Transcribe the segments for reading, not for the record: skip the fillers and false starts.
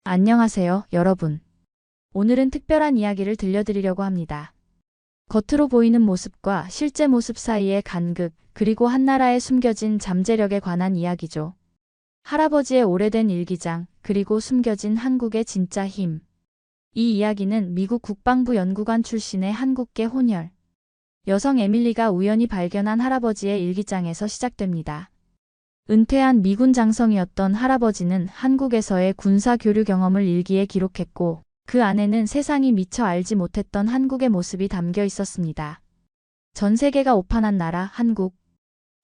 안녕하세요, 여러분. 오늘은 특별한 이야기를 들려드리려고 합니다. 겉으로 보이는 모습과 실제 모습 사이의 간극, 그리고 한나라에 숨겨진 잠재력에 관한 이야기죠. 할아버지의 오래된 일기장, 그리고 숨겨진 한국의 진짜 힘. 이 이야기는 미국 국방부 연구관 출신의 한국계 혼혈 여성 에밀리가 우연히 발견한 할아버지의 일기장에서 시작됩니다. 은퇴한 미군 장성이었던 할아버지는 한국에서의 군사 교류 경험을 일기에 기록했고, 그 안에는 세상이 미처 알지 못했던 한국의 모습이 담겨 있었습니다. 전 세계가 오판한 나라 한국.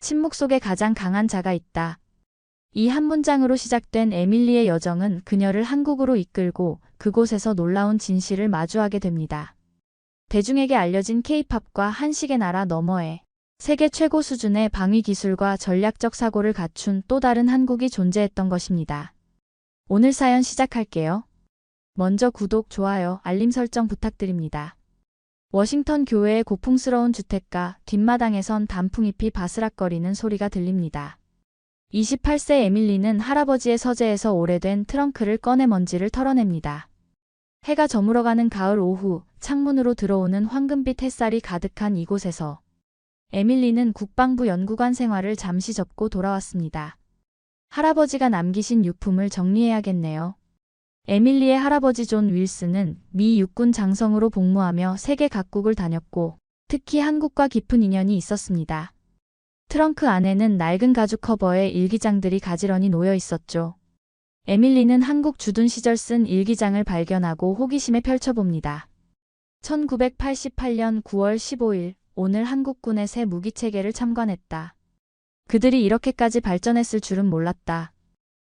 침묵 속에 가장 강한 자가 있다. 이 한 문장으로 시작된 에밀리의 여정은 그녀를 한국으로 이끌고 그곳에서 놀라운 진실을 마주하게 됩니다. 대중에게 알려진 K-팝과 한식의 나라 너머에 세계 최고 수준의 방위 기술과 전략적 사고를 갖춘 또 다른 한국이 존재했던 것입니다. 오늘 사연 시작할게요. 먼저 구독, 좋아요, 알림 설정 부탁드립니다. 워싱턴 교외의 고풍스러운 주택가 뒷마당에선 단풍잎이 바스락거리는 소리가 들립니다. 28세 에밀리는 할아버지의 서재에서 오래된 트렁크를 꺼내 먼지를 털어냅니다. 해가 저물어가는 가을 오후, 창문으로 들어오는 황금빛 햇살이 가득한 이곳에서 에밀리는 국방부 연구관 생활을 잠시 접고 돌아왔습니다. 할아버지가 남기신 유품을 정리해야겠네요. 에밀리의 할아버지 존 윌슨은 미 육군 장성으로 복무하며 세계 각국을 다녔고, 특히 한국과 깊은 인연이 있었습니다. 트렁크 안에는 낡은 가죽 커버에 일기장들이 가지런히 놓여 있었죠. 에밀리는 한국 주둔 시절 쓴 일기장을 발견하고 호기심에 펼쳐봅니다. 1988년 9월 15일, 오늘 한국군의 새 무기체계를 참관했다. 그들이 이렇게까지 발전했을 줄은 몰랐다.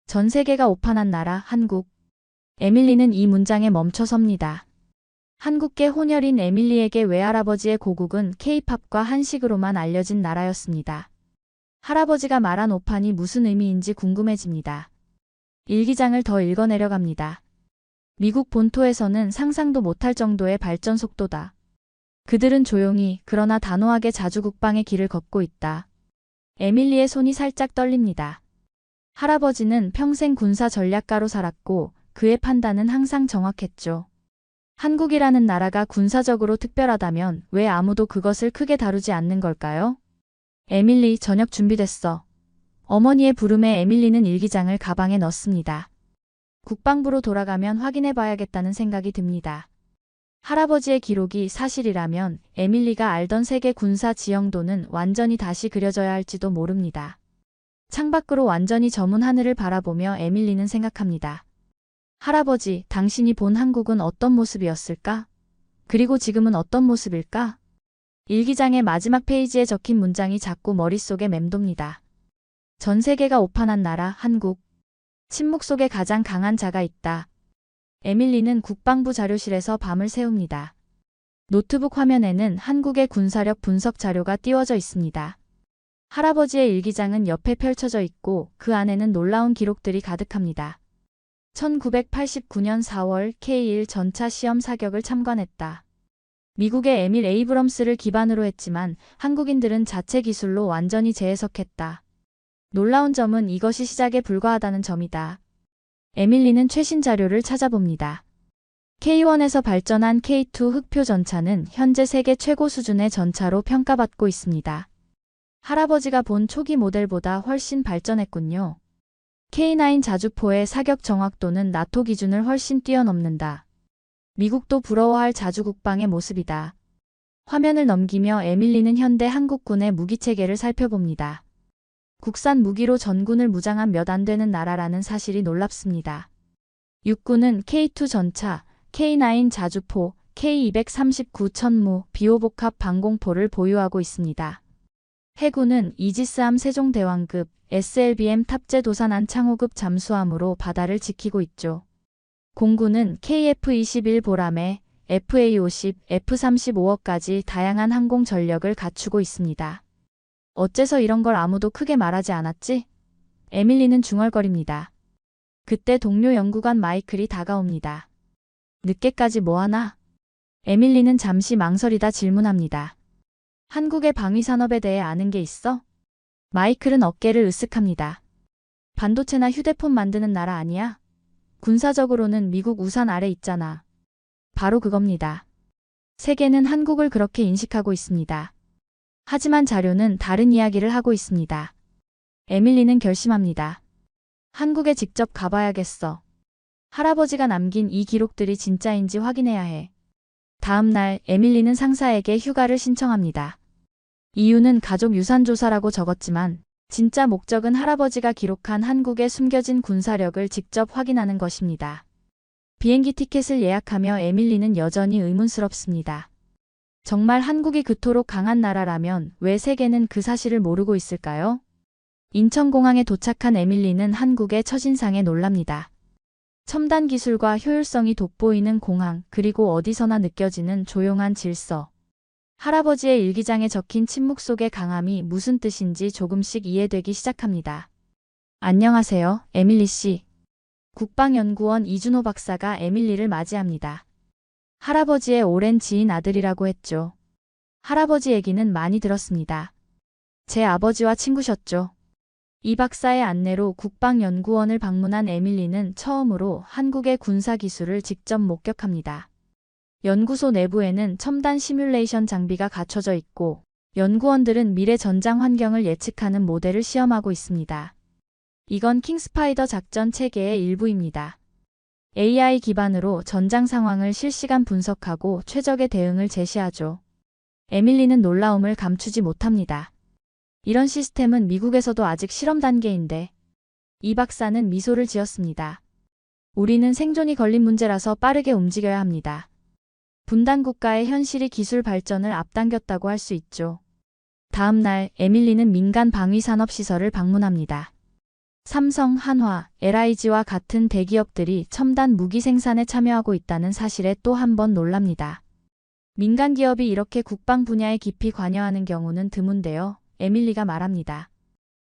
전 세계가 오판한 나라 한국. 에밀리는 이 문장에 멈춰섭니다. 한국계 혼혈인 에밀리에게 외할아버지의 고국은 K-팝과 한식으로만 알려진 나라였습니다. 할아버지가 말한 오판이 무슨 의미인지 궁금해집니다. 일기장을 더 읽어내려갑니다. 미국 본토에서는 상상도 못할 정도의 발전 속도다. 그들은 조용히 그러나 단호하게 자주국방의 길을 걷고 있다. 에밀리의 손이 살짝 떨립니다. 할아버지는 평생 군사 전략가로 살았고 그의 판단은 항상 정확했죠. 한국이라는 나라가 군사적으로 특별하다면 왜 아무도 그것을 크게 다루지 않는 걸까요? 에밀리, 저녁 준비됐어. 어머니의 부름에 에밀리는 일기장을 가방에 넣습니다. 국방부로 돌아가면 확인해 봐야겠다는 생각이 듭니다. 할아버지의 기록이 사실이라면 에밀리가 알던 세계 군사 지형도는 완전히 다시 그려져야 할지도 모릅니다. 창밖으로 완전히 저문 하늘을 바라보며 에밀리는 생각합니다. 할아버지, 당신이 본 한국은 어떤 모습이었을까? 그리고 지금은 어떤 모습일까? 일기장의 마지막 페이지에 적힌 문장이 자꾸 머릿속에 맴돕니다. 전 세계가 오판한 나라 한국. 침묵 속에 가장 강한 자가 있다. 에밀리는 국방부 자료실에서 밤을 새웁니다. 노트북 화면에는 한국의 군사력 분석 자료가 띄워져 있습니다. 할아버지의 일기장은 옆에 펼쳐져 있고 그 안에는 놀라운 기록들이 가득합니다. 1989년 4월 K1 전차 시험 사격을 참관했다. 미국의 에밀 에이브럼스를 기반으로 했지만 한국인들은 자체 기술로 완전히 재해석했다. 놀라운 점은 이것이 시작에 불과하다는 점이다. 에밀리는 최신 자료를 찾아봅니다. K1에서 발전한 K2 흑표 전차는 현재 세계 최고 수준의 전차로 평가받고 있습니다. 할아버지가 본 초기 모델보다 훨씬 발전했군요. K9 자주포의 사격 정확도는 나토 기준을 훨씬 뛰어넘는다. 미국도 부러워할 자주국방의 모습이다. 화면을 넘기며 에밀리는 현대 한국군의 무기체계를 살펴봅니다. 국산 무기로 전군을 무장한 몇 안 되는 나라라는 사실이 놀랍습니다. 육군은 K2 전차, K9 자주포, K239 천무, 비호복합 방공포를 보유하고 있습니다. 해군은 이지스함 세종대왕급, SLBM 탑재 도산 안창호급 잠수함으로 바다를 지키고 있죠. 공군은 KF-21 보람에 FA-50, F-35호까지 다양한 항공 전력을 갖추고 있습니다. 어째서 이런 걸 아무도 크게 말하지 않았지? 에밀리는 중얼거립니다. 그때 동료 연구관 마이클이 다가옵니다. 늦게까지 뭐하나? 에밀리는 잠시 망설이다 질문합니다. 한국의 방위산업에 대해 아는 게 있어? 마이클은 어깨를 으쓱합니다. 반도체나 휴대폰 만드는 나라 아니야? 군사적으로는 미국 우산 아래 있잖아. 바로 그겁니다. 세계는 한국을 그렇게 인식하고 있습니다. 하지만 자료는 다른 이야기를 하고 있습니다. 에밀리는 결심합니다. 한국에 직접 가봐야겠어. 할아버지가 남긴 이 기록들이 진짜인지 확인해야 해. 다음 날 에밀리는 상사에게 휴가를 신청합니다. 이유는 가족 유산 조사라고 적었지만 진짜 목적은 할아버지가 기록한 한국의 숨겨진 군사력을 직접 확인하는 것입니다. 비행기 티켓을 예약하며 에밀리는 여전히 의문스럽습니다. 정말 한국이 그토록 강한 나라라면 왜 세계는 그 사실을 모르고 있을까요? 인천공항에 도착한 에밀리는 한국의 첫인상에 놀랍니다. 첨단 기술과 효율성이 돋보이는 공항, 그리고 어디서나 느껴지는 조용한 질서. 할아버지의 일기장에 적힌 침묵 속의 강함이 무슨 뜻인지 조금씩 이해되기 시작합니다. 안녕하세요, 에밀리 씨. 국방연구원 이준호 박사가 에밀리를 맞이합니다. 할아버지의 오랜 지인 아들이라고 했죠. 할아버지 얘기는 많이 들었습니다. 제 아버지와 친구셨죠. 이 박사의 안내로 국방연구원을 방문한 에밀리는 처음으로 한국의 군사기술을 직접 목격합니다. 연구소 내부에는 첨단 시뮬레이션 장비가 갖춰져 있고 연구원들은 미래 전장 환경을 예측하는 모델을 시험하고 있습니다. 이건 킹스파이더 작전 체계의 일부입니다. AI 기반으로 전장 상황을 실시간 분석하고 최적의 대응을 제시하죠. 에밀리는 놀라움을 감추지 못합니다. 이런 시스템은 미국에서도 아직 실험 단계인데. 이 박사는 미소를 지었습니다. 우리는 생존이 걸린 문제라서 빠르게 움직여야 합니다. 분단 국가의 현실이 기술 발전을 앞당겼다고 할 수 있죠. 다음 날 에밀리는 민간 방위 산업 시설을 방문합니다. 삼성, 한화, LIG와 같은 대기업들이 첨단 무기 생산에 참여하고 있다는 사실에 또 한 번 놀랍니다. 민간 기업이 이렇게 국방 분야에 깊이 관여하는 경우는 드문데요. 에밀리가 말합니다.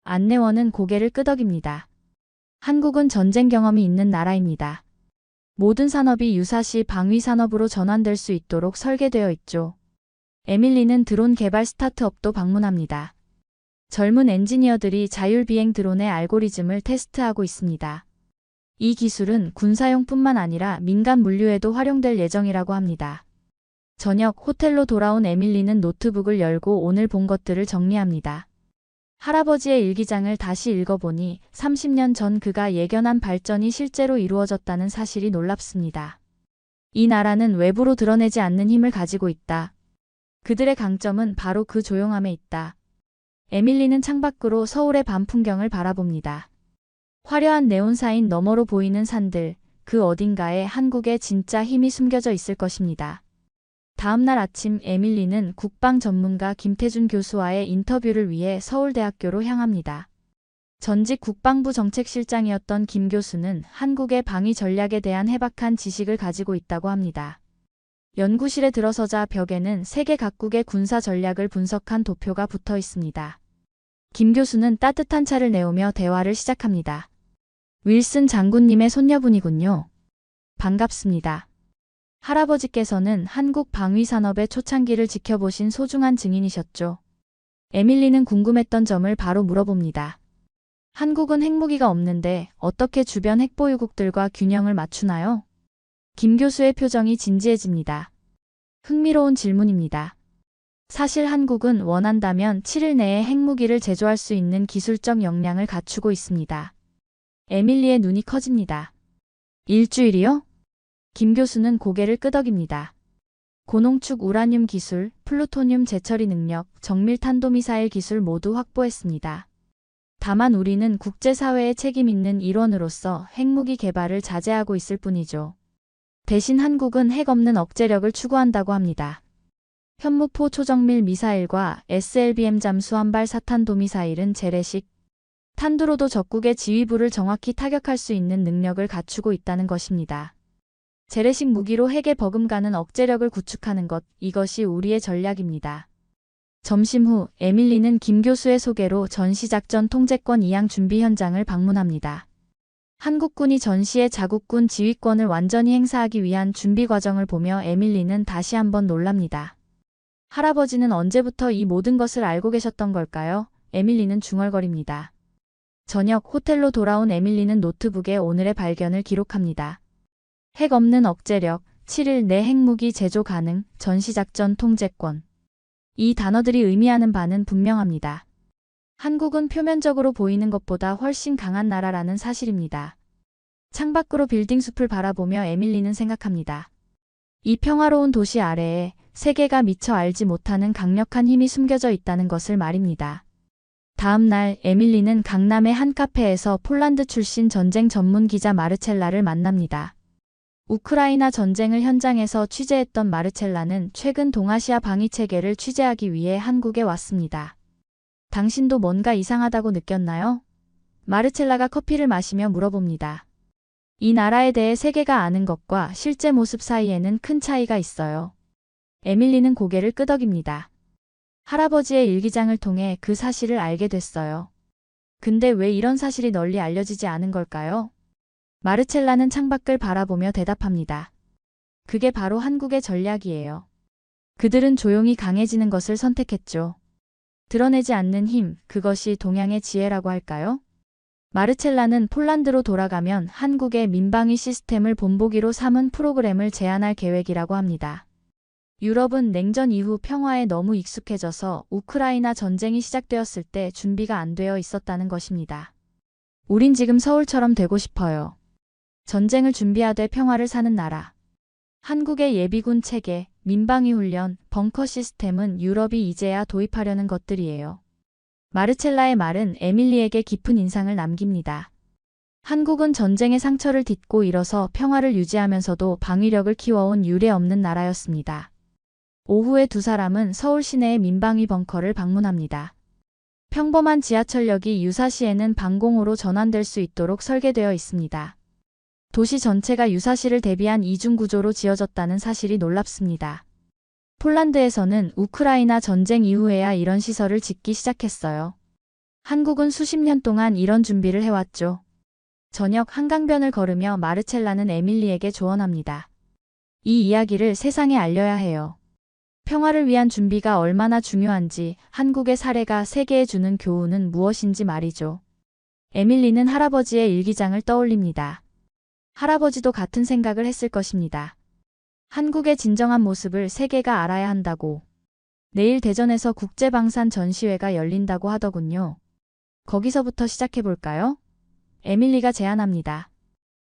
안내원은 고개를 끄덕입니다. 한국은 전쟁 경험이 있는 나라입니다. 모든 산업이 유사시 방위 산업으로 전환될 수 있도록 설계되어 있죠. 에밀리는 드론 개발 스타트업도 방문합니다. 젊은 엔지니어들이 자율비행 드론의 알고리즘을 테스트하고 있습니다. 이 기술은 군사용뿐만 아니라 민간 물류에도 활용될 예정이라고 합니다. 저녁 호텔로 돌아온 에밀리는 노트북을 열고 오늘 본 것들을 정리합니다. 할아버지의 일기장을 다시 읽어보니 30년 전 그가 예견한 발전이 실제로 이루어졌다는 사실이 놀랍습니다. 이 나라는 외부로 드러내지 않는 힘을 가지고 있다. 그들의 강점은 바로 그 조용함에 있다. 에밀리는 창밖으로 서울의 밤 풍경을 바라봅니다. 화려한 네온사인 너머로 보이는 산들, 그 어딘가에 한국의 진짜 힘이 숨겨져 있을 것입니다. 다음 날 아침 에밀리는 국방 전문가 김태준 교수와의 인터뷰를 위해 서울대학교로 향합니다. 전직 국방부 정책실장이었던 김 교수는 한국의 방위 전략에 대한 해박한 지식을 가지고 있다고 합니다. 연구실에 들어서자 벽에는 세계 각국의 군사 전략을 분석한 도표가 붙어 있습니다. 김 교수는 따뜻한 차를 내오며 대화를 시작합니다. 윌슨 장군님의 손녀분이군요. 반갑습니다. 할아버지께서는 한국 방위 산업의 초창기를 지켜보신 소중한 증인이셨죠. 에밀리는 궁금했던 점을 바로 물어봅니다. 한국은 핵무기가 없는데 어떻게 주변 핵보유국들과 균형을 맞추나요? 김 교수의 표정이 진지해집니다. 흥미로운 질문입니다. 사실 한국은 원한다면 7일 내에 핵무기를 제조할 수 있는 기술적 역량을 갖추고 있습니다. 에밀리의 눈이 커집니다. 일주일이요? 김 교수는 고개를 끄덕입니다. 고농축 우라늄 기술, 플루토늄 재처리 능력, 정밀 탄도미사일 기술 모두 확보했습니다. 다만 우리는 국제사회의 책임 있는 일원으로서 핵무기 개발을 자제하고 있을 뿐이죠. 대신 한국은 핵 없는 억제력을 추구한다고 합니다. 현무포 초정밀 미사일과 SLBM 잠수함발 사탄도미사일은 재래식, 탄두로도 적국의 지휘부를 정확히 타격할 수 있는 능력을 갖추고 있다는 것입니다. 재래식 무기로 핵에 버금가는 억제력을 구축하는 것, 이것이 우리의 전략입니다. 점심 후 에밀리는 김 교수의 소개로 전시작전 통제권 이양 준비 현장을 방문합니다. 한국군이 전시의 자국군 지휘권을 완전히 행사하기 위한 준비 과정을 보며 에밀리는 다시 한번 놀랍니다. 할아버지는 언제부터 이 모든 것을 알고 계셨던 걸까요? 에밀리는 중얼거립니다. 저녁 호텔로 돌아온 에밀리는 노트북에 오늘의 발견을 기록합니다. 핵 없는 억제력, 7일 내 핵무기 제조 가능, 전시작전 통제권. 이 단어들이 의미하는 바는 분명합니다. 한국은 표면적으로 보이는 것보다 훨씬 강한 나라라는 사실입니다. 창밖으로 빌딩 숲을 바라보며 에밀리는 생각합니다. 이 평화로운 도시 아래에 세계가 미처 알지 못하는 강력한 힘이 숨겨져 있다는 것을 말입니다. 다음 날 에밀리는 강남의 한 카페에서 폴란드 출신 전쟁 전문 기자 마르첼라를 만납니다. 우크라이나 전쟁을 현장에서 취재했던 마르첼라는 최근 동아시아 방위 체계를 취재하기 위해 한국에 왔습니다. 당신도 뭔가 이상하다고 느꼈나요? 마르첼라가 커피를 마시며 물어봅니다. 이 나라에 대해 세계가 아는 것과 실제 모습 사이에는 큰 차이가 있어요. 에밀리는 고개를 끄덕입니다. 할아버지의 일기장을 통해 그 사실을 알게 됐어요. 근데 왜 이런 사실이 널리 알려지지 않은 걸까요? 마르첼라는 창밖을 바라보며 대답합니다. 그게 바로 한국의 전략이에요. 그들은 조용히 강해지는 것을 선택했죠. 드러내지 않는 힘, 그것이 동양의 지혜라고 할까요? 마르첼라는 폴란드로 돌아가면 한국의 민방위 시스템을 본보기로 삼은 프로그램을 제안할 계획이라고 합니다. 유럽은 냉전 이후 평화에 너무 익숙해져서 우크라이나 전쟁이 시작되었을 때 준비가 안 되어 있었다는 것입니다. 우린 지금 서울처럼 되고 싶어요. 전쟁을 준비하되 평화를 사는 나라. 한국의 예비군 체계, 민방위 훈련, 벙커 시스템은 유럽이 이제야 도입하려는 것들이에요. 마르첼라의 말은 에밀리에게 깊은 인상을 남깁니다. 한국은 전쟁의 상처를 딛고 일어서 평화를 유지하면서도 방위력을 키워온 유례 없는 나라였습니다. 오후에 두 사람은 서울 시내의 민방위 벙커를 방문합니다. 평범한 지하철역이 유사시에는 방공호로 전환될 수 있도록 설계되어 있습니다. 도시 전체가 유사시를 대비한 이중구조로 지어졌다는 사실이 놀랍습니다. 폴란드에서는 우크라이나 전쟁 이후에야 이런 시설을 짓기 시작했어요. 한국은 수십 년 동안 이런 준비를 해왔죠. 저녁 한강변을 걸으며 마르첼라는 에밀리에게 조언합니다. 이 이야기를 세상에 알려야 해요. 평화를 위한 준비가 얼마나 중요한지, 한국의 사례가 세계에 주는 교훈은 무엇인지 말이죠. 에밀리는 할아버지의 일기장을 떠올립니다. 할아버지도 같은 생각을 했을 것입니다. 한국의 진정한 모습을 세계가 알아야 한다고. 내일 대전에서 국제방산 전시회가 열린다고 하더군요. 거기서부터 시작해볼까요? 에밀리가 제안합니다.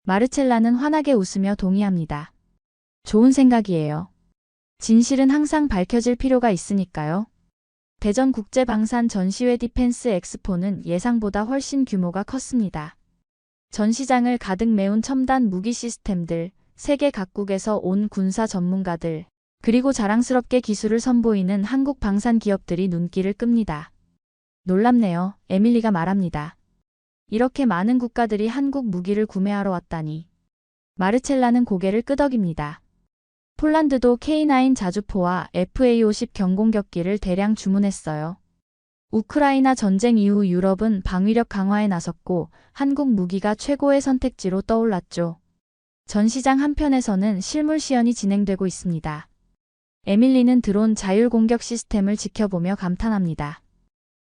마르첼라는 환하게 웃으며 동의합니다. 좋은 생각이에요. 진실은 항상 밝혀질 필요가 있으니까요. 대전 국제방산 전시회 디펜스 엑스포는 예상보다 훨씬 규모가 컸습니다. 전시장을 가득 메운 첨단 무기 시스템들, 세계 각국에서 온 군사 전문가들, 그리고 자랑스럽게 기술을 선보이는 한국 방산 기업들이 눈길을 끕니다. 놀랍네요. 에밀리가 말합니다. 이렇게 많은 국가들이 한국 무기를 구매하러 왔다니. 마르첼라는 고개를 끄덕입니다. 폴란드도 K9 자주포와 FA-50 경공격기를 대량 주문했어요. 우크라이나 전쟁 이후 유럽은 방위력 강화에 나섰고 한국 무기가 최고의 선택지로 떠올랐죠. 전시장 한편에서는 실물 시연이 진행되고 있습니다. 에밀리는 드론 자율 공격 시스템을 지켜보며 감탄합니다.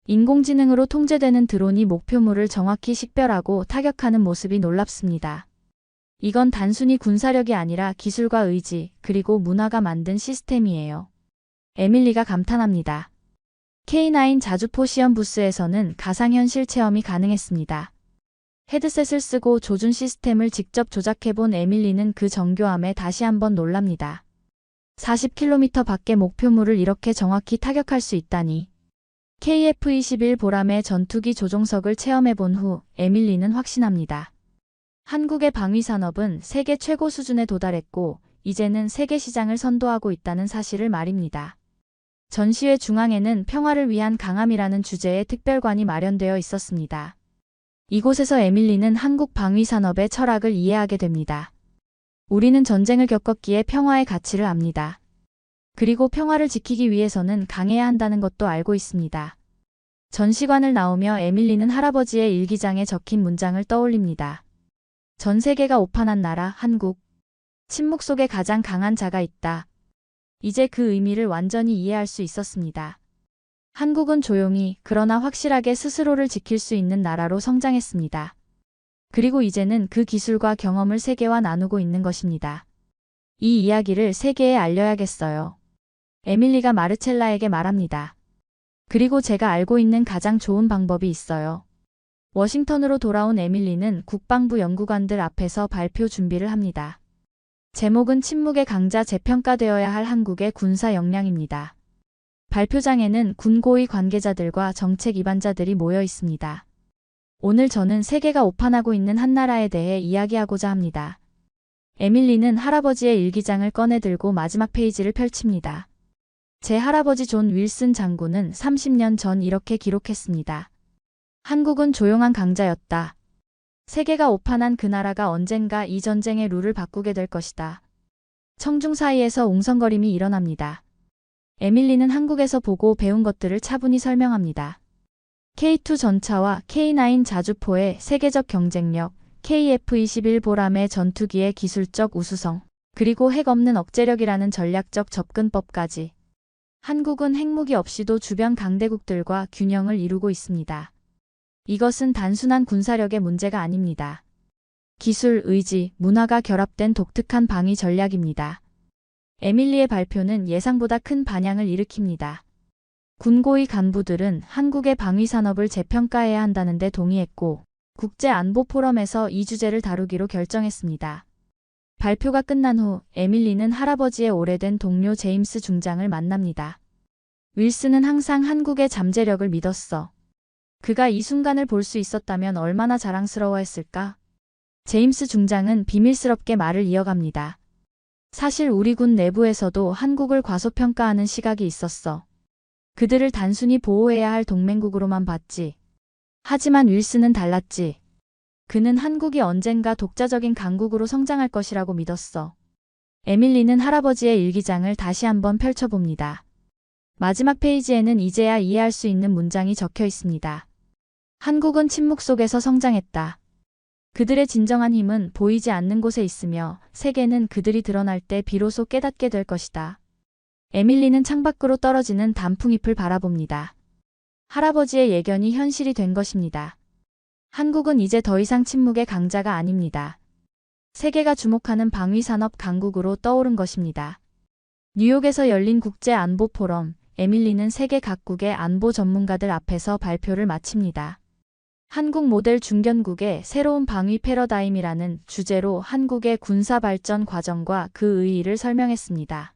인공지능으로 통제되는 드론이 목표물을 정확히 식별하고 타격하는 모습이 놀랍습니다. 이건 단순히 군사력이 아니라 기술과 의지, 그리고 문화가 만든 시스템이에요. 에밀리가 감탄합니다. K9 자주포 시험 부스에서는 가상현실 체험이 가능했습니다. 헤드셋을 쓰고 조준 시스템을 직접 조작해본 에밀리는 그 정교함에 다시 한번 놀랍니다. 40km 밖의 목표물을 이렇게 정확히 타격할 수 있다니. KF-21 보람의 전투기 조종석을 체험해본 후 에밀리는 확신합니다. 한국의 방위산업은 세계 최고 수준에 도달했고 이제는 세계 시장을 선도하고 있다는 사실을 말입니다. 전시회 중앙에는 평화를 위한 강함이라는 주제의 특별관이 마련되어 있었습니다. 이곳에서 에밀리는 한국 방위산업의 철학을 이해하게 됩니다. 우리는 전쟁을 겪었기에 평화의 가치를 압니다. 그리고 평화를 지키기 위해서는 강해야 한다는 것도 알고 있습니다. 전시관을 나오며 에밀리는 할아버지의 일기장에 적힌 문장을 떠올립니다. 전 세계가 오판한 나라 한국. 침묵 속에 가장 강한 자가 있다. 이제 그 의미를 완전히 이해할 수 있었습니다. 한국은 조용히 그러나 확실하게 스스로를 지킬 수 있는 나라로 성장했습니다. 그리고 이제는 그 기술과 경험을 세계와 나누고 있는 것입니다. 이 이야기를 세계에 알려야겠어요. 에밀리가 마르첼라에게 말합니다. 그리고 제가 알고 있는 가장 좋은 방법이 있어요. 워싱턴으로 돌아온 에밀리는 국방부 연구관들 앞에서 발표 준비를 합니다. 제목은 침묵의 강자 재평가되어야 할 한국의 군사 역량입니다. 발표장에는 군 고위 관계자들과 정책 입안자들이 모여 있습니다. 오늘 저는 세계가 오판하고 있는 한 나라에 대해 이야기하고자 합니다. 에밀리는 할아버지의 일기장을 꺼내들고 마지막 페이지를 펼칩니다. 제 할아버지 존 윌슨 장군은 30년 전 이렇게 기록했습니다. 한국은 조용한 강자였다. 세계가 오판한 그 나라가 언젠가 이 전쟁의 룰을 바꾸게 될 것이다. 청중 사이에서 웅성거림이 일어납니다. 에밀리는 한국에서 보고 배운 것들을 차분히 설명합니다. K2 전차와 K9 자주포의 세계적 경쟁력, KF-21 보람의 전투기의 기술적 우수성, 그리고 핵 없는 억제력이라는 전략적 접근법까지. 한국은 핵무기 없이도 주변 강대국들과 균형을 이루고 있습니다. 이것은 단순한 군사력의 문제가 아닙니다. 기술, 의지, 문화가 결합된 독특한 방위 전략입니다. 에밀리의 발표는 예상보다 큰 반향을 일으킵니다. 군고위 간부들은 한국의 방위 산업을 재평가해야 한다는 데 동의했고, 국제안보포럼에서 이 주제를 다루기로 결정했습니다. 발표가 끝난 후 에밀리는 할아버지의 오래된 동료 제임스 중장을 만납니다. 윌슨은 항상 한국의 잠재력을 믿었어. 그가 이 순간을 볼 수 있었다면 얼마나 자랑스러워했을까? 제임스 중장은 비밀스럽게 말을 이어갑니다. 사실 우리 군 내부에서도 한국을 과소평가하는 시각이 있었어. 그들을 단순히 보호해야 할 동맹국으로만 봤지. 하지만 윌슨은 달랐지. 그는 한국이 언젠가 독자적인 강국으로 성장할 것이라고 믿었어. 에밀리는 할아버지의 일기장을 다시 한번 펼쳐봅니다. 마지막 페이지에는 이제야 이해할 수 있는 문장이 적혀 있습니다. 한국은 침묵 속에서 성장했다. 그들의 진정한 힘은 보이지 않는 곳에 있으며 세계는 그들이 드러날 때 비로소 깨닫게 될 것이다. 에밀리는 창밖으로 떨어지는 단풍잎을 바라봅니다. 할아버지의 예견이 현실이 된 것입니다. 한국은 이제 더 이상 침묵의 강자가 아닙니다. 세계가 주목하는 방위산업 강국으로 떠오른 것입니다. 뉴욕에서 열린 국제안보 포럼, 에밀리는 세계 각국의 안보 전문가들 앞에서 발표를 마칩니다. 한국 모델 중견국의 새로운 방위 패러다임이라는 주제로 한국의 군사 발전 과정과 그 의의를 설명했습니다.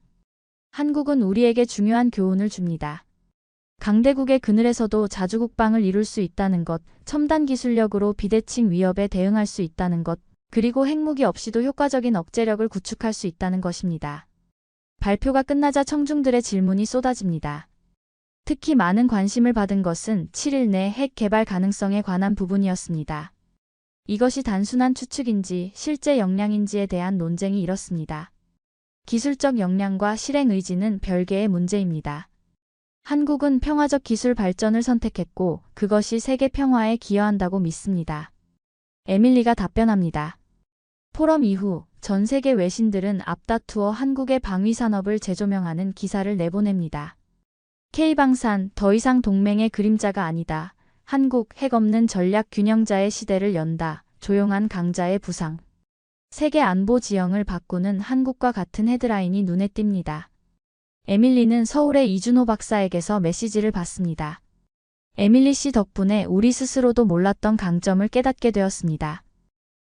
한국은 우리에게 중요한 교훈을 줍니다. 강대국의 그늘에서도 자주 국방을 이룰 수 있다는 것, 첨단 기술력으로 비대칭 위협에 대응할 수 있다는 것, 그리고 핵무기 없이도 효과적인 억제력을 구축할 수 있다는 것입니다. 발표가 끝나자 청중들의 질문이 쏟아집니다. 특히 많은 관심을 받은 것은 7일 내 핵 개발 가능성에 관한 부분이었습니다. 이것이 단순한 추측인지 실제 역량인지에 대한 논쟁이 일었습니다. 기술적 역량과 실행 의지는 별개의 문제입니다. 한국은 평화적 기술 발전을 선택했고 그것이 세계 평화에 기여한다고 믿습니다. 에밀리가 답변합니다. 포럼 이후 전 세계 외신들은 앞다투어 한국의 방위 산업을 재조명하는 기사를 내보냅니다. K방산 더 이상 동맹의 그림자가 아니다. 한국 핵 없는 전략 균형자의 시대를 연다. 조용한 강자의 부상. 세계 안보 지형을 바꾸는 한국과 같은 헤드라인이 눈에 띕니다. 에밀리는 서울의 이준호 박사에게서 메시지를 받습니다. 에밀리 씨 덕분에 우리 스스로도 몰랐던 강점을 깨닫게 되었습니다.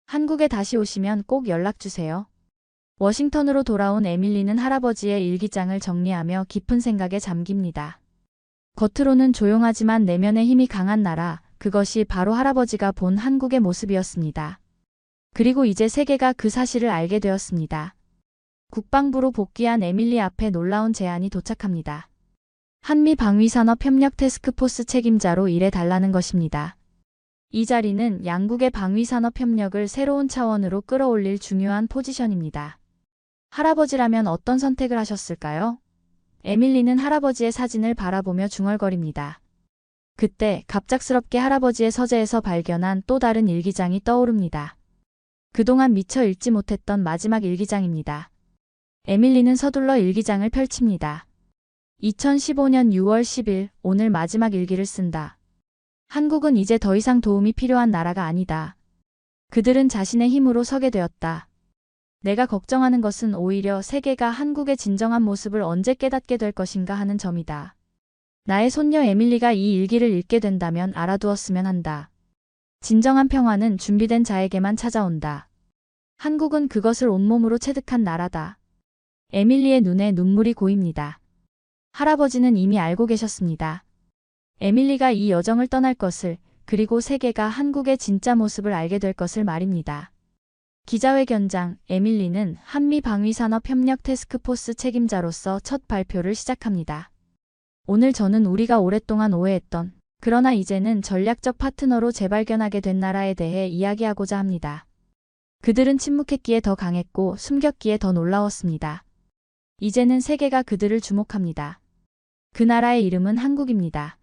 한국에 다시 오시면 꼭 연락주세요. 워싱턴으로 돌아온 에밀리는 할아버지의 일기장을 정리하며 깊은 생각에 잠깁니다. 겉으로는 조용하지만 내면의 힘이 강한 나라, 그것이 바로 할아버지가 본 한국의 모습이었습니다. 그리고 이제 세계가 그 사실을 알게 되었습니다. 국방부로 복귀한 에밀리 앞에 놀라운 제안이 도착합니다. 한미 방위산업 협력 태스크포스 책임자로 일해달라는 것입니다. 이 자리는 양국의 방위산업 협력을 새로운 차원으로 끌어올릴 중요한 포지션입니다. 할아버지라면 어떤 선택을 하셨을까요? 에밀리는 할아버지의 사진을 바라보며 중얼거립니다. 그때 갑작스럽게 할아버지의 서재에서 발견한 또 다른 일기장이 떠오릅니다. 그동안 미처 읽지 못했던 마지막 일기장입니다. 에밀리는 서둘러 일기장을 펼칩니다. 2015년 6월 10일 오늘 마지막 일기를 쓴다. 한국은 이제 더 이상 도움이 필요한 나라가 아니다. 그들은 자신의 힘으로 서게 되었다. 내가 걱정하는 것은 오히려 세계가 한국의 진정한 모습을 언제 깨닫게 될 것인가 하는 점이다. 나의 손녀 에밀리가 이 일기를 읽게 된다면 알아두었으면 한다. 진정한 평화는 준비된 자에게만 찾아온다. 한국은 그것을 온몸으로 체득한 나라다. 에밀리의 눈에 눈물이 고입니다. 할아버지는 이미 알고 계셨습니다. 에밀리가 이 여정을 떠날 것을, 그리고 세계가 한국의 진짜 모습을 알게 될 것을 말입니다. 기자회견장, 에밀리는 한미방위산업협력 태스크포스 책임자로서 첫 발표를 시작합니다. 오늘 저는 우리가 오랫동안 오해했던, 그러나 이제는 전략적 파트너로 재발견하게 된 나라에 대해 이야기하고자 합니다. 그들은 침묵했기에 더 강했고 숨겼기에 더 놀라웠습니다. 이제는 세계가 그들을 주목합니다. 그 나라의 이름은 한국입니다.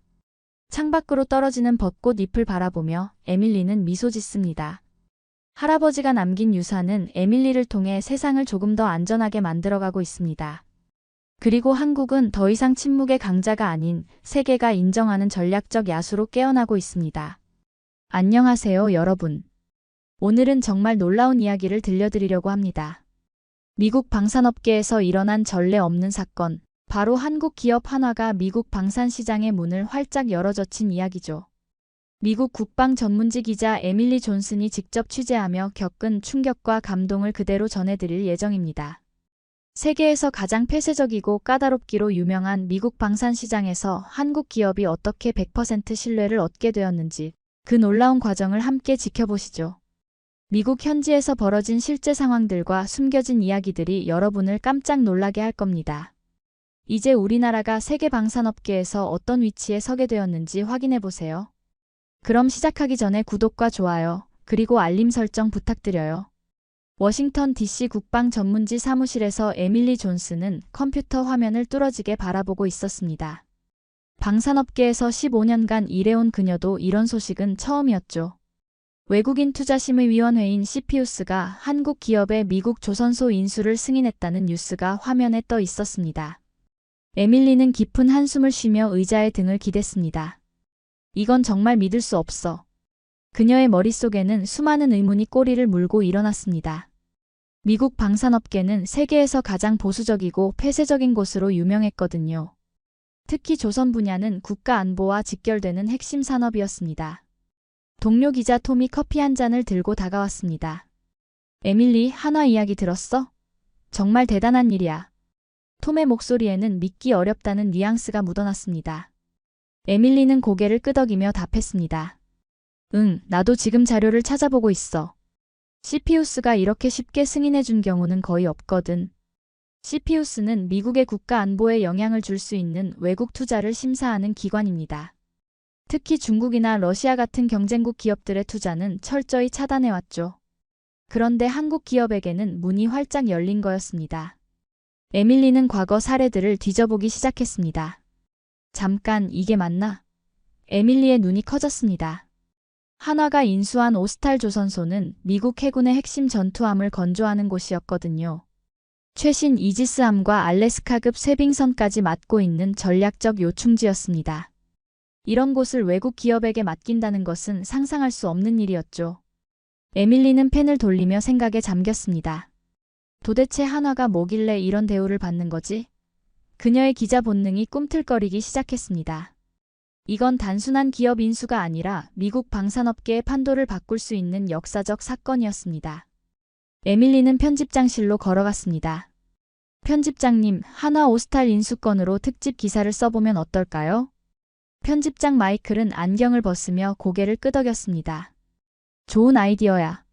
창밖으로 떨어지는 벚꽃 잎을 바라보며 에밀리는 미소 짓습니다. 할아버지가 남긴 유산은 에밀리를 통해 세상을 조금 더 안전하게 만들어가고 있습니다. 그리고 한국은 더 이상 침묵의 강자가 아닌 세계가 인정하는 전략적 야수로 깨어나고 있습니다. 안녕하세요, 여러분. 오늘은 정말 놀라운 이야기를 들려드리려고 합니다. 미국 방산업계에서 일어난 전례 없는 사건, 바로 한국 기업 한화가 미국 방산시장의 문을 활짝 열어젖힌 이야기죠. 미국 국방 전문지 기자 에밀리 존슨이 직접 취재하며 겪은 충격과 감동을 그대로 전해드릴 예정입니다. 세계에서 가장 폐쇄적이고 까다롭기로 유명한 미국 방산시장에서 한국 기업이 어떻게 100% 신뢰를 얻게 되었는지 그 놀라운 과정을 함께 지켜보시죠. 미국 현지에서 벌어진 실제 상황들과 숨겨진 이야기들이 여러분을 깜짝 놀라게 할 겁니다. 이제 우리나라가 세계 방산업계에서 어떤 위치에 서게 되었는지 확인해 보세요. 그럼 시작하기 전에 구독과 좋아요, 그리고 알림 설정 부탁드려요. 워싱턴 DC 국방 전문지 사무실에서 에밀리 존슨은 컴퓨터 화면을 뚫어지게 바라보고 있었습니다. 방산업계에서 15년간 일해온 그녀도 이런 소식은 처음이었죠. 외국인 투자심의위원회인 CPUS가 한국 기업의 미국 조선소 인수를 승인했다는 뉴스가 화면에 떠 있었습니다. 에밀리는 깊은 한숨을 쉬며 의자에 등을 기댔습니다. 이건 정말 믿을 수 없어. 그녀의 머릿속에는 수많은 의문이 꼬리를 물고 일어났습니다. 미국 방산업계는 세계에서 가장 보수적이고 폐쇄적인 곳으로 유명했거든요. 특히 조선 분야는 국가 안보와 직결되는 핵심 산업이었습니다. 동료 기자 톰이 커피 한 잔을 들고 다가왔습니다. 에밀리, 한화 이야기 들었어? 정말 대단한 일이야. 톰의 목소리에는 믿기 어렵다는 뉘앙스가 묻어났습니다. 에밀리는 고개를 끄덕이며 답했습니다. 응, 나도 지금 자료를 찾아보고 있어. CPUS가 이렇게 쉽게 승인해준 경우는 거의 없거든. CPUS는 미국의 국가 안보에 영향을 줄 수 있는 외국 투자를 심사하는 기관입니다. 특히 중국이나 러시아 같은 경쟁국 기업들의 투자는 철저히 차단해왔죠. 그런데 한국 기업에게는 문이 활짝 열린 거였습니다. 에밀리는 과거 사례들을 뒤져보기 시작했습니다. 잠깐, 이게 맞나? 에밀리의 눈이 커졌습니다. 한화가 인수한 오스탈 조선소는 미국 해군의 핵심 전투함을 건조하는 곳이었거든요. 최신 이지스함과 알래스카급 쇄빙선까지 맡고 있는 전략적 요충지였습니다. 이런 곳을 외국 기업에게 맡긴다는 것은 상상할 수 없는 일이었죠. 에밀리는 펜을 돌리며 생각에 잠겼습니다. 도대체 한화가 뭐길래 이런 대우를 받는 거지? 그녀의 기자 본능이 꿈틀거리기 시작했습니다. 이건 단순한 기업 인수가 아니라 미국 방산업계의 판도를 바꿀 수 있는 역사적 사건이었습니다. 에밀리는 편집장실로 걸어갔습니다. 편집장님, 한화 오스탈 인수건으로 특집 기사를 써보면 어떨까요? 편집장 마이클은 안경을 벗으며 고개를 끄덕였습니다. 좋은 아이디어야.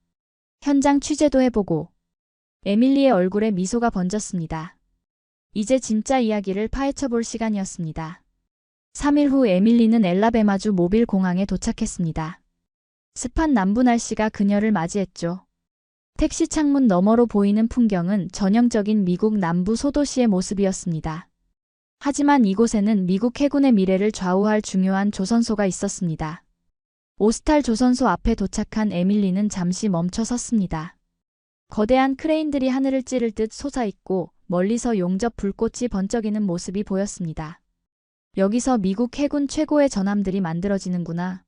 현장 취재도 해보고. 에밀리의 얼굴에 미소가 번졌습니다. 이제 진짜 이야기를 파헤쳐볼 시간이었습니다. 3일 후 에밀리는 엘라베마주 모빌 공항에 도착했습니다. 습한 남부 날씨가 그녀를 맞이했죠. 택시 창문 너머로 보이는 풍경은 전형적인 미국 남부 소도시의 모습이었습니다. 하지만 이곳에는 미국 해군의 미래를 좌우할 중요한 조선소가 있었습니다. 오스탈 조선소 앞에 도착한 에밀리는 잠시 멈춰 섰습니다. 거대한 크레인들이 하늘을 찌를 듯 솟아있고 멀리서 용접 불꽃이 번쩍이는 모습이 보였습니다. 여기서 미국 해군 최고의 전함들이 만들어지는구나.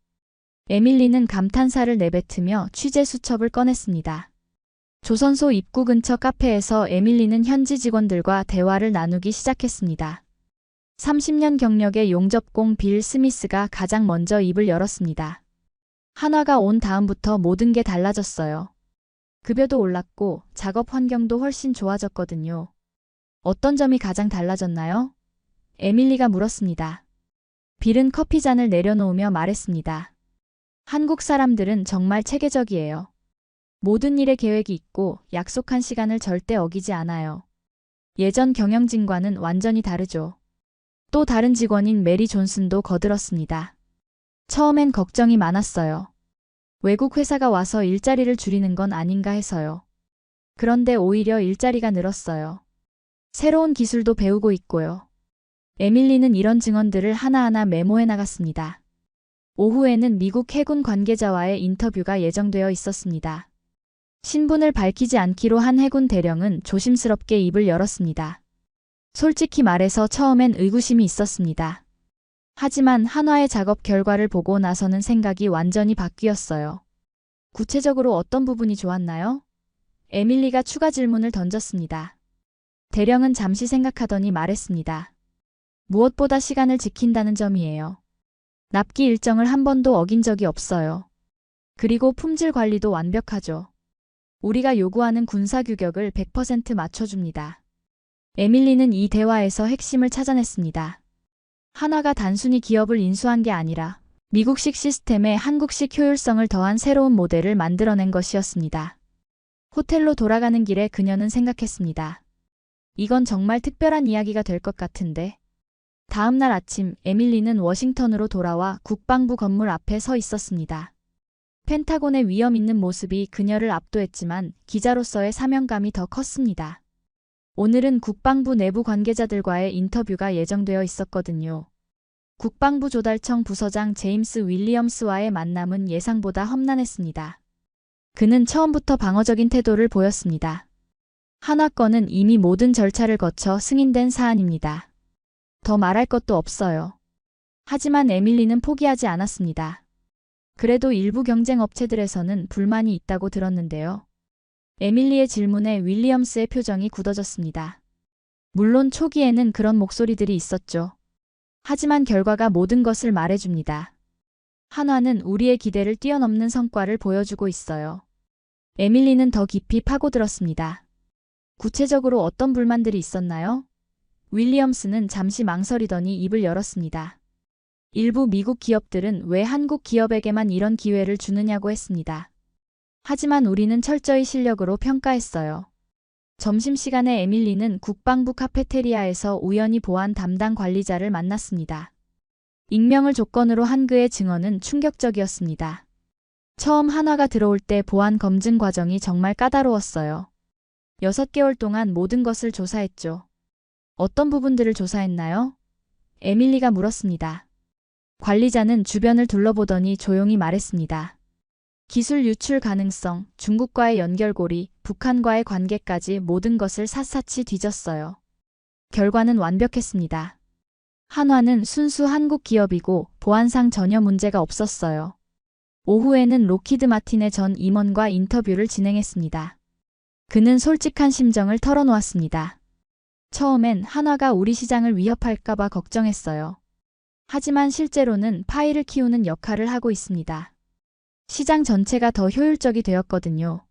에밀리는 감탄사를 내뱉으며 취재 수첩을 꺼냈습니다. 조선소 입구 근처 카페에서 에밀리는 현지 직원들과 대화를 나누기 시작했습니다. 30년 경력의 용접공 빌 스미스가 가장 먼저 입을 열었습니다. 한화가 온 다음부터 모든 게 달라졌어요. 급여도 올랐고 작업 환경도 훨씬 좋아졌거든요. 어떤 점이 가장 달라졌나요? 에밀리가 물었습니다. 빌은 커피잔을 내려놓으며 말했습니다. 한국 사람들은 정말 체계적이에요. 모든 일에 계획이 있고 약속한 시간을 절대 어기지 않아요. 예전 경영진과는 완전히 다르죠. 또 다른 직원인 메리 존슨도 거들었습니다. 처음엔 걱정이 많았어요. 외국 회사가 와서 일자리를 줄이는 건 아닌가 해서요. 그런데 오히려 일자리가 늘었어요. 새로운 기술도 배우고 있고요. 에밀리는 이런 증언들을 하나하나 메모해 나갔습니다. 오후에는 미국 해군 관계자와의 인터뷰가 예정되어 있었습니다. 신분을 밝히지 않기로 한 해군 대령은 조심스럽게 입을 열었습니다. 솔직히 말해서 처음엔 의구심이 있었습니다. 하지만 한화의 작업 결과를 보고 나서는 생각이 완전히 바뀌었어요. 구체적으로 어떤 부분이 좋았나요? 에밀리가 추가 질문을 던졌습니다. 대령은 잠시 생각하더니 말했습니다. 무엇보다 시간을 지킨다는 점이에요. 납기 일정을 한 번도 어긴 적이 없어요. 그리고 품질 관리도 완벽하죠. 우리가 요구하는 군사 규격을 100% 맞춰줍니다. 에밀리는 이 대화에서 핵심을 찾아냈습니다. 한화가 단순히 기업을 인수한 게 아니라 미국식 시스템에 한국식 효율성을 더한 새로운 모델을 만들어낸 것이었습니다. 호텔로 돌아가는 길에 그녀는 생각했습니다. 이건 정말 특별한 이야기가 될 것 같은데. 다음 날 아침 에밀리는 워싱턴으로 돌아와 국방부 건물 앞에 서 있었습니다. 펜타곤의 위험 있는 모습이 그녀를 압도했지만 기자로서의 사명감이 더 컸습니다. 오늘은 국방부 내부 관계자들과의 인터뷰가 예정되어 있었거든요. 국방부 조달청 부서장 제임스 윌리엄스와의 만남은 예상보다 험난했습니다. 그는 처음부터 방어적인 태도를 보였습니다. 한화 건은 이미 모든 절차를 거쳐 승인된 사안입니다. 더 말할 것도 없어요. 하지만 에밀리는 포기하지 않았습니다. 그래도 일부 경쟁 업체들에서는 불만이 있다고 들었는데요. 에밀리의 질문에 윌리엄스의 표정이 굳어졌습니다. 물론 초기에는 그런 목소리들이 있었죠. 하지만 결과가 모든 것을 말해줍니다. 한화는 우리의 기대를 뛰어넘는 성과를 보여주고 있어요. 에밀리는 더 깊이 파고들었습니다. 구체적으로 어떤 불만들이 있었나요? 윌리엄스는 잠시 망설이더니 입을 열었습니다. 일부 미국 기업들은 왜 한국 기업에게만 이런 기회를 주느냐고 했습니다. 하지만 우리는 철저히 실력으로 평가했어요. 점심시간에 에밀리는 국방부 카페테리아에서 우연히 보안 담당 관리자를 만났습니다. 익명을 조건으로 한 그의 증언은 충격적이었습니다. 처음 한화가 들어올 때 보안 검증 과정이 정말 까다로웠어요. 6개월 동안 모든 것을 조사했죠. 어떤 부분들을 조사했나요? 에밀리가 물었습니다. 관리자는 주변을 둘러보더니 조용히 말했습니다. 기술 유출 가능성, 중국과의 연결고리, 북한과의 관계까지 모든 것을 샅샅이 뒤졌어요. 결과는 완벽했습니다. 한화는 순수 한국 기업이고 보안상 전혀 문제가 없었어요. 오후에는 로키드 마틴의 전 임원과 인터뷰를 진행했습니다. 그는 솔직한 심정을 털어놓았습니다. 처음엔 한화가 우리 시장을 위협할까봐 걱정했어요. 하지만 실제로는 파이를 키우는 역할을 하고 있습니다. 시장 전체가 더 효율적이 되었거든요.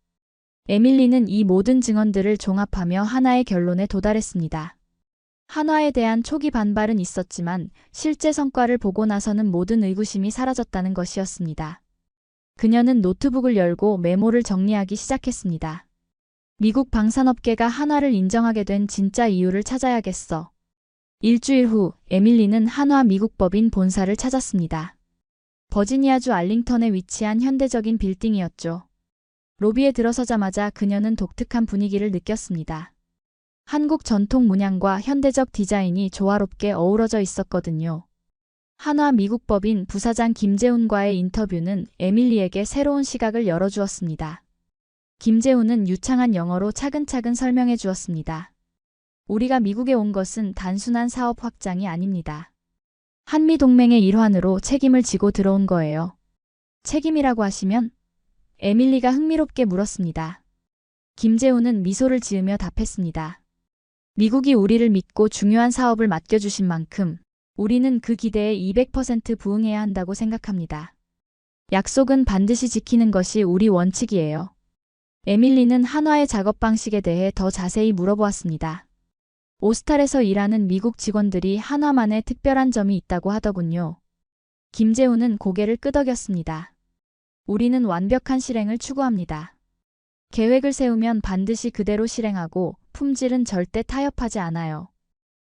에밀리는 이 모든 증언들을 종합하며 하나의 결론에 도달했습니다. 한화에 대한 초기 반발은 있었지만 실제 성과를 보고 나서는 모든 의구심이 사라졌다는 것이었습니다. 그녀는 노트북을 열고 메모를 정리하기 시작했습니다. 미국 방산업계가 한화를 인정하게 된 진짜 이유를 찾아야겠어. 일주일 후 에밀리는 한화 미국 법인 본사를 찾았습니다. 버지니아주 알링턴에 위치한 현대적인 빌딩이었죠. 로비에 들어서자마자 그녀는 독특한 분위기를 느꼈습니다. 한국 전통 문양과 현대적 디자인이 조화롭게 어우러져 있었거든요. 한화 미국 법인 부사장 김재훈과의 인터뷰는 에밀리에게 새로운 시각을 열어주었습니다. 김재훈은 유창한 영어로 차근차근 설명해 주었습니다. 우리가 미국에 온 것은 단순한 사업 확장이 아닙니다. 한미동맹의 일환으로 책임을 지고 들어온 거예요. 책임이라고 하시면? 에밀리가 흥미롭게 물었습니다. 김재훈은 미소를 지으며 답했습니다. 미국이 우리를 믿고 중요한 사업을 맡겨주신 만큼 우리는 그 기대에 200% 부응해야 한다고 생각합니다. 약속은 반드시 지키는 것이 우리 원칙이에요. 에밀리는 한화의 작업 방식에 대해 더 자세히 물어보았습니다. 오스탈에서 일하는 미국 직원들이 한화만의 특별한 점이 있다고 하더군요. 김재훈은 고개를 끄덕였습니다. 우리는 완벽한 실행을 추구합니다. 계획을 세우면 반드시 그대로 실행하고 품질은 절대 타협하지 않아요.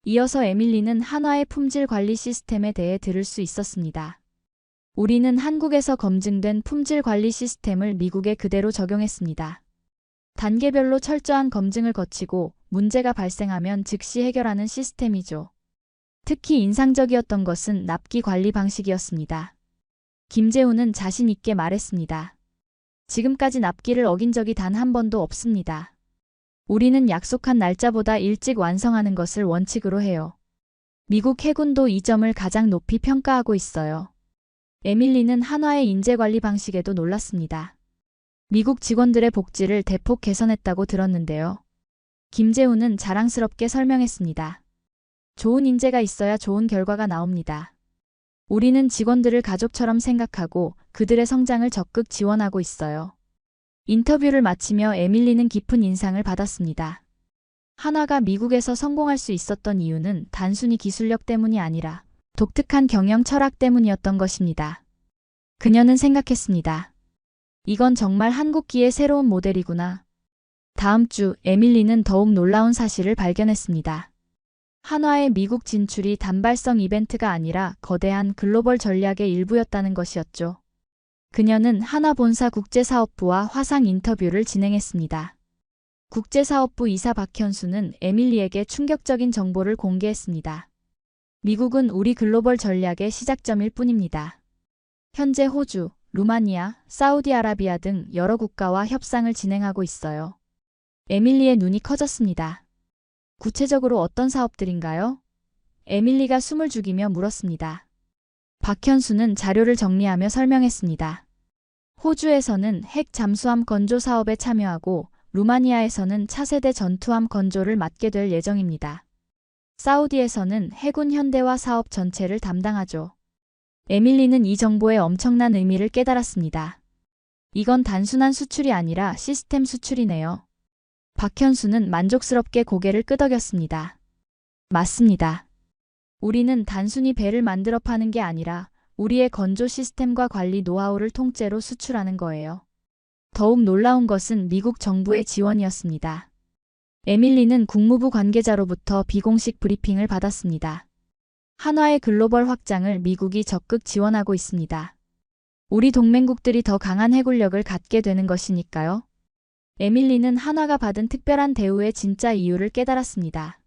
이어서 에밀리는 한화의 품질 관리 시스템에 대해 들을 수 있었습니다. 우리는 한국에서 검증된 품질 관리 시스템을 미국에 그대로 적용했습니다. 단계별로 철저한 검증을 거치고 문제가 발생하면 즉시 해결하는 시스템이죠. 특히 인상적이었던 것은 납기 관리 방식이었습니다. 김재훈은 자신 있게 말했습니다. 지금까지 납기를 어긴 적이 단 한 번도 없습니다. 우리는 약속한 날짜보다 일찍 완성하는 것을 원칙으로 해요. 미국 해군도 이 점을 가장 높이 평가하고 있어요. 에밀리는 한화의 인재관리 방식에도 놀랐습니다. 미국 직원들의 복지를 대폭 개선했다고 들었는데요. 김재훈은 자랑스럽게 설명했습니다. 좋은 인재가 있어야 좋은 결과가 나옵니다. 우리는 직원들을 가족처럼 생각하고 그들의 성장을 적극 지원하고 있어요. 인터뷰를 마치며 에밀리는 깊은 인상을 받았습니다. 한화가 미국에서 성공할 수 있었던 이유는 단순히 기술력 때문이 아니라 독특한 경영 철학 때문이었던 것입니다. 그녀는 생각했습니다. 이건 정말 한국기의 새로운 모델이구나. 다음 주 에밀리는 더욱 놀라운 사실을 발견했습니다. 한화의 미국 진출이 단발성 이벤트가 아니라 거대한 글로벌 전략의 일부였다는 것이었죠. 그녀는 한화 본사 국제사업부와 화상 인터뷰를 진행했습니다. 국제사업부 이사 박현수는 에밀리에게 충격적인 정보를 공개했습니다. 미국은 우리 글로벌 전략의 시작점일 뿐입니다. 현재 호주, 루마니아, 사우디아라비아 등 여러 국가와 협상을 진행하고 있어요. 에밀리의 눈이 커졌습니다. 구체적으로 어떤 사업들인가요? 에밀리가 숨을 죽이며 물었습니다. 박현수는 자료를 정리하며 설명했습니다. 호주에서는 핵 잠수함 건조 사업에 참여하고 루마니아에서는 차세대 전투함 건조를 맡게 될 예정입니다. 사우디에서는 해군 현대화 사업 전체를 담당하죠. 에밀리는 이 정보의 엄청난 의미를 깨달았습니다. 이건 단순한 수출이 아니라 시스템 수출이네요. 박현수는 만족스럽게 고개를 끄덕였습니다. 맞습니다. 우리는 단순히 배를 만들어 파는 게 아니라 우리의 건조 시스템과 관리 노하우를 통째로 수출하는 거예요. 더욱 놀라운 것은 미국 정부의 지원이었습니다. 에밀리는 국무부 관계자로부터 비공식 브리핑을 받았습니다. 한화의 글로벌 확장을 미국이 적극 지원하고 있습니다. 우리 동맹국들이 더 강한 해군력을 갖게 되는 것이니까요. 에밀리는 한화가 받은 특별한 대우의 진짜 이유를 깨달았습니다.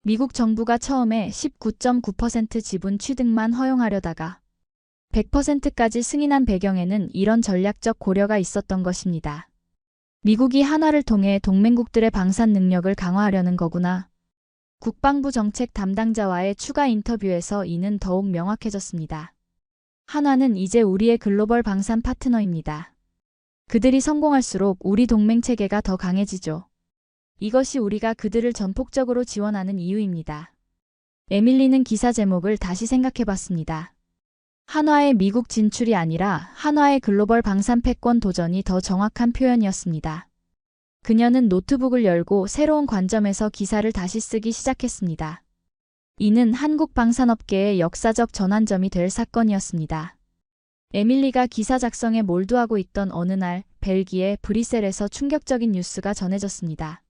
미국 정부가 처음에 19.9% 지분 취득만 허용하려다가 100%까지 승인한 배경에는 이런 전략적 고려가 있었던 것입니다. 미국이 한화를 통해 동맹국들의 방산 능력을 강화하려는 거구나. 국방부 정책 담당자와의 추가 인터뷰에서 이는 더욱 명확해졌습니다. 한화는 이제 우리의 글로벌 방산 파트너입니다. 그들이 성공할수록 우리 동맹 체계가 더 강해지죠. 이것이 우리가 그들을 전폭적으로 지원하는 이유입니다. 에밀리는 기사 제목을 다시 생각해봤습니다. 한화의 미국 진출이 아니라 한화의 글로벌 방산 패권 도전이 더 정확한 표현이었습니다. 그녀는 노트북을 열고 새로운 관점에서 기사를 다시 쓰기 시작했습니다. 이는 한국 방산업계의 역사적 전환점이 될 사건이었습니다. 에밀리가 기사 작성에 몰두하고 있던 어느 날 벨기에 브뤼셀에서 충격적인 뉴스가 전해졌습니다.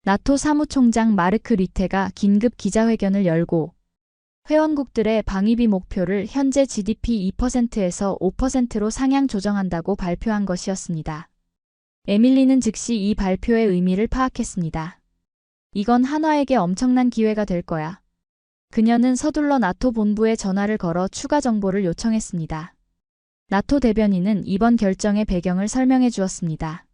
나토 사무총장 마르크 류테가 긴급 기자회견을 열고 회원국들의 방위비 목표를 현재 GDP 2%에서 5%로 상향 조정한다고 발표한 것이었습니다. 에밀리는 즉시 이 발표의 의미를 파악했습니다. 이건 한화에게 엄청난 기회가 될 거야. 그녀는 서둘러 나토 본부에 전화를 걸어 추가 정보를 요청했습니다. 나토 대변인은 이번 결정의 배경을 설명해 주었습니다.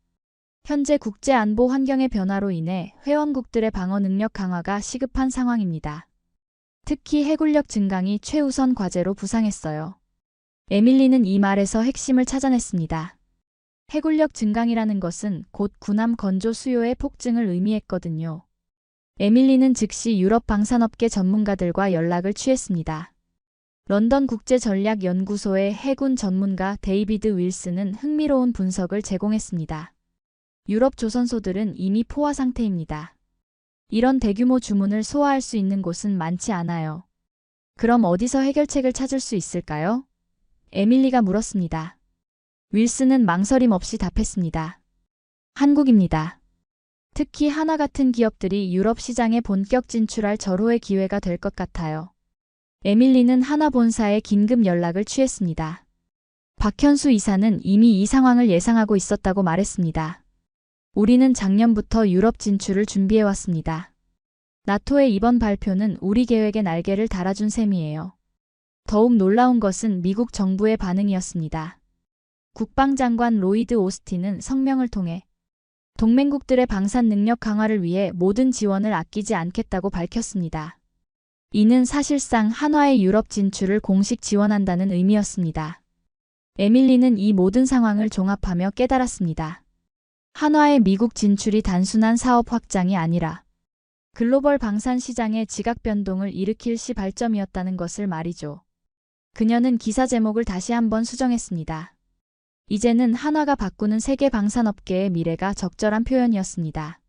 현재 국제 안보 환경의 변화로 인해 회원국들의 방어 능력 강화가 시급한 상황입니다. 특히 해군력 증강이 최우선 과제로 부상했어요. 에밀리는 이 말에서 핵심을 찾아냈습니다. 해군력 증강이라는 것은 곧 군함 건조 수요의 폭증을 의미했거든요. 에밀리는 즉시 유럽 방산업계 전문가들과 연락을 취했습니다. 런던 국제전략연구소의 해군 전문가 데이비드 윌슨은 흥미로운 분석을 제공했습니다. 유럽 조선소들은 이미 포화 상태입니다. 이런 대규모 주문을 소화할 수 있는 곳은 많지 않아요. 그럼 어디서 해결책을 찾을 수 있을까요? 에밀리가 물었습니다. 윌슨은 망설임 없이 답했습니다. 한국입니다. 특히 하나 같은 기업들이 유럽 시장에 본격 진출할 절호의 기회가 될 것 같아요. 에밀리는 하나 본사에 긴급 연락을 취했습니다. 박현수 이사는 이미 이 상황을 예상하고 있었다고 말했습니다. 우리는 작년부터 유럽 진출을 준비해왔습니다. 나토의 이번 발표는 우리 계획에 날개를 달아준 셈이에요. 더욱 놀라운 것은 미국 정부의 반응이었습니다. 국방장관 로이드 오스틴은 성명을 통해 동맹국들의 방산 능력 강화를 위해 모든 지원을 아끼지 않겠다고 밝혔습니다. 이는 사실상 한화의 유럽 진출을 공식 지원한다는 의미였습니다. 에밀리는 이 모든 상황을 종합하며 깨달았습니다. 한화의 미국 진출이 단순한 사업 확장이 아니라 글로벌 방산 시장의 지각 변동을 일으킬 시발점이었다는 것을 말이죠. 그녀는 기사 제목을 다시 한번 수정했습니다. 이제는 한화가 바꾸는 세계 방산업계의 미래가 적절한 표현이었습니다.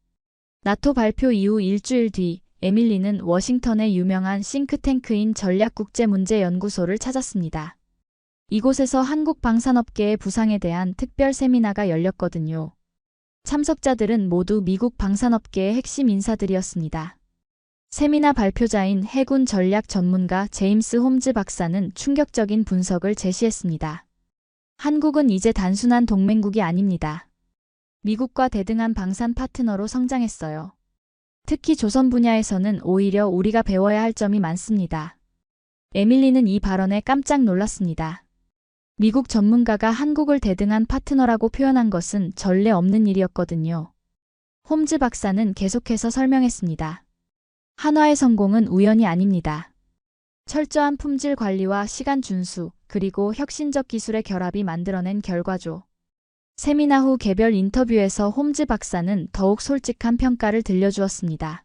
나토 발표 이후 일주일 뒤 에밀리는 워싱턴의 유명한 싱크탱크인 전략국제문제연구소를 찾았습니다. 이곳에서 한국 방산업계의 부상에 대한 특별 세미나가 열렸거든요. 참석자들은 모두 미국 방산업계의 핵심 인사들이었습니다. 세미나 발표자인 해군 전략 전문가 제임스 홈즈 박사는 충격적인 분석을 제시했습니다. 한국은 이제 단순한 동맹국이 아닙니다. 미국과 대등한 방산 파트너로 성장했어요. 특히 조선 분야에서는 오히려 우리가 배워야 할 점이 많습니다. 에밀리는 이 발언에 깜짝 놀랐습니다. 미국 전문가가 한국을 대등한 파트너라고 표현한 것은 전례 없는 일이었거든요. 홈즈 박사는 계속해서 설명했습니다. 한화의 성공은 우연이 아닙니다. 철저한 품질 관리와 시간 준수, 그리고 혁신적 기술의 결합이 만들어낸 결과죠. 세미나 후 개별 인터뷰에서 홈즈 박사는 더욱 솔직한 평가를 들려주었습니다.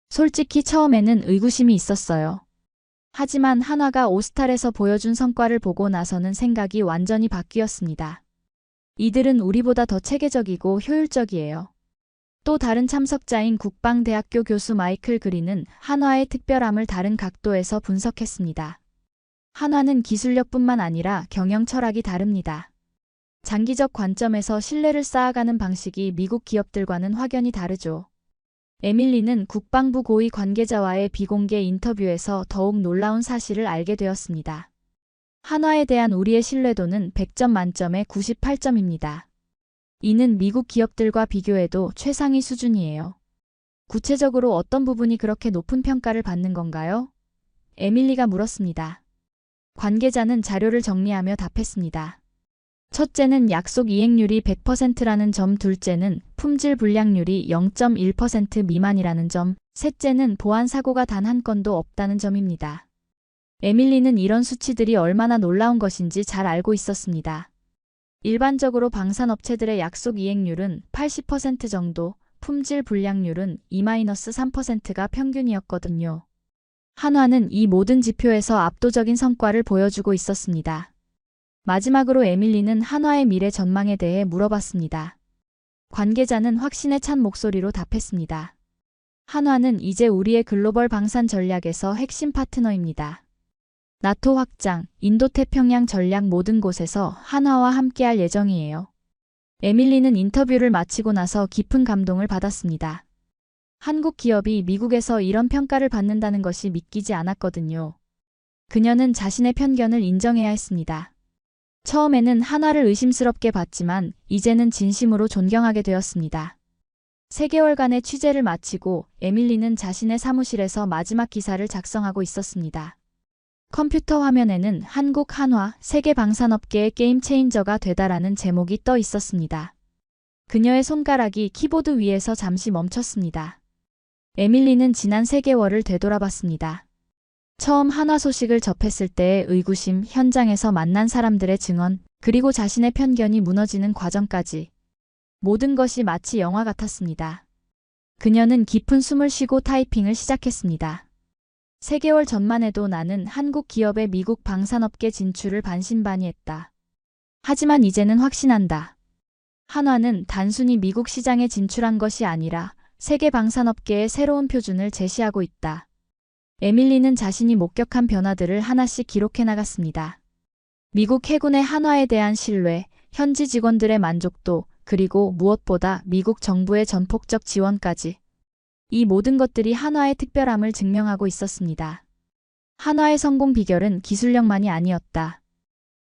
솔직히 처음에는 의구심이 있었어요. 하지만 한화가 오스탈에서 보여준 성과를 보고 나서는 생각이 완전히 바뀌었습니다. 이들은 우리보다 더 체계적이고 효율적이에요. 또 다른 참석자인 국방대학교 교수 마이클 그린은 한화의 특별함을 다른 각도에서 분석했습니다. 한화는 기술력뿐만 아니라 경영 철학이 다릅니다. 장기적 관점에서 신뢰를 쌓아가는 방식이 미국 기업들과는 확연히 다르죠. 에밀리는 국방부 고위 관계자와의 비공개 인터뷰에서 더욱 놀라운 사실을 알게 되었습니다. 한화에 대한 우리의 신뢰도는 100점 만점에 98점입니다. 이는 미국 기업들과 비교해도 최상위 수준이에요. 구체적으로 어떤 부분이 그렇게 높은 평가를 받는 건가요? 에밀리가 물었습니다. 관계자는 자료를 정리하며 답했습니다. 첫째는 약속 이행률이 100%라는 점, 둘째는 품질 불량률이 0.1% 미만이라는 점, 셋째는 보안 사고가 단 한 건도 없다는 점입니다. 에밀리는 이런 수치들이 얼마나 놀라운 것인지 잘 알고 있었습니다. 일반적으로 방산업체들의 약속 이행률은 80% 정도, 품질 불량률은 2-3%가 평균이었거든요. 한화는 이 모든 지표에서 압도적인 성과를 보여주고 있었습니다. 마지막으로 에밀리는 한화의 미래 전망에 대해 물어봤습니다. 관계자는 확신에 찬 목소리로 답했습니다. 한화는 이제 우리의 글로벌 방산 전략에서 핵심 파트너입니다. 나토 확장, 인도태평양 전략 모든 곳에서 한화와 함께할 예정이에요. 에밀리는 인터뷰를 마치고 나서 깊은 감동을 받았습니다. 한국 기업이 미국에서 이런 평가를 받는다는 것이 믿기지 않았거든요. 그녀는 자신의 편견을 인정해야 했습니다. 처음에는 한화를 의심스럽게 봤지만 이제는 진심으로 존경하게 되었습니다. 3개월간의 취재를 마치고 에밀리는 자신의 사무실에서 마지막 기사를 작성하고 있었습니다. 컴퓨터 화면에는 한국 한화 세계 방산업계의 게임 체인저가 되다라는 제목이 떠 있었습니다. 그녀의 손가락이 키보드 위에서 잠시 멈췄습니다. 에밀리는 지난 3개월을 되돌아봤습니다. 처음 한화 소식을 접했을 때의 의구심, 현장에서 만난 사람들의 증언, 그리고 자신의 편견이 무너지는 과정까지. 모든 것이 마치 영화 같았습니다. 그녀는 깊은 숨을 쉬고 타이핑을 시작했습니다. 3개월 전만 해도 나는 한국 기업의 미국 방산업계 진출을 반신반의했다. 하지만 이제는 확신한다. 한화는 단순히 미국 시장에 진출한 것이 아니라 세계 방산업계의 새로운 표준을 제시하고 있다. 에밀리는 자신이 목격한 변화들을 하나씩 기록해 나갔습니다. 미국 해군의 한화에 대한 신뢰, 현지 직원들의 만족도, 그리고 무엇보다 미국 정부의 전폭적 지원까지. 이 모든 것들이 한화의 특별함을 증명하고 있었습니다. 한화의 성공 비결은 기술력만이 아니었다.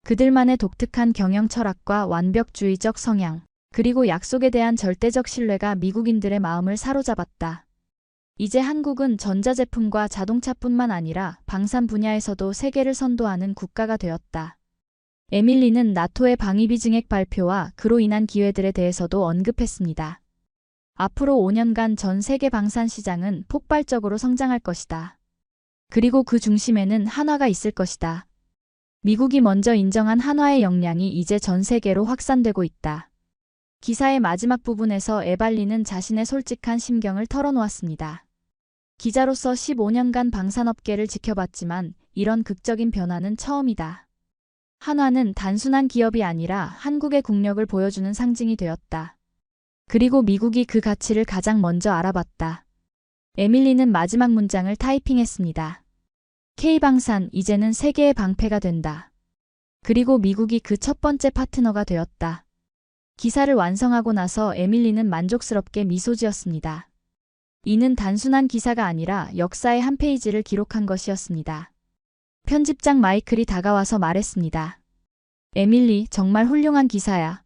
그들만의 독특한 경영 철학과 완벽주의적 성향, 그리고 약속에 대한 절대적 신뢰가 미국인들의 마음을 사로잡았다. 이제 한국은 전자제품과 자동차뿐만 아니라 방산 분야에서도 세계를 선도하는 국가가 되었다. 에밀리는 나토의 방위비 증액 발표와 그로 인한 기회들에 대해서도 언급했습니다. 앞으로 5년간 전 세계 방산 시장은 폭발적으로 성장할 것이다. 그리고 그 중심에는 한화가 있을 것이다. 미국이 먼저 인정한 한화의 역량이 이제 전 세계로 확산되고 있다. 기사의 마지막 부분에서 에발리는 자신의 솔직한 심경을 털어놓았습니다. 기자로서 15년간 방산업계를 지켜봤지만 이런 극적인 변화는 처음이다. 한화는 단순한 기업이 아니라 한국의 국력을 보여주는 상징이 되었다. 그리고 미국이 그 가치를 가장 먼저 알아봤다. 에밀리는 마지막 문장을 타이핑했습니다. K방산, 이제는 세계의 방패가 된다. 그리고 미국이 그 첫 번째 파트너가 되었다. 기사를 완성하고 나서 에밀리는 만족스럽게 미소 지었습니다. 이는 단순한 기사가 아니라 역사의 한 페이지를 기록한 것이었습니다. 편집장 마이클이 다가와서 말했습니다. 에밀리, 정말 훌륭한 기사야.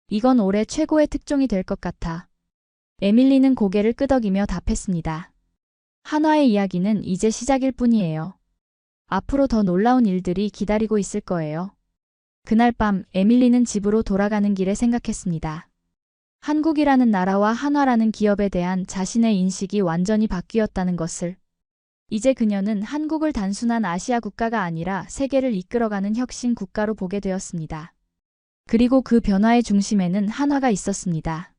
이건 올해 최고의 특종이 될 것 같아. 에밀리는 고개를 끄덕이며 답했습니다. 한화의 이야기는 이제 시작일 뿐이에요. 앞으로 더 놀라운 일들이 기다리고 있을 거예요. 그날 밤 에밀리는 집으로 돌아가는 길에 생각했습니다. 한국이라는 나라와 한화라는 기업에 대한 자신의 인식이 완전히 바뀌었다는 것을. 이제 그녀는 한국을 단순한 아시아 국가가 아니라 세계를 이끌어가는 혁신 국가로 보게 되었습니다. 그리고 그 변화의 중심에는 한화가 있었습니다.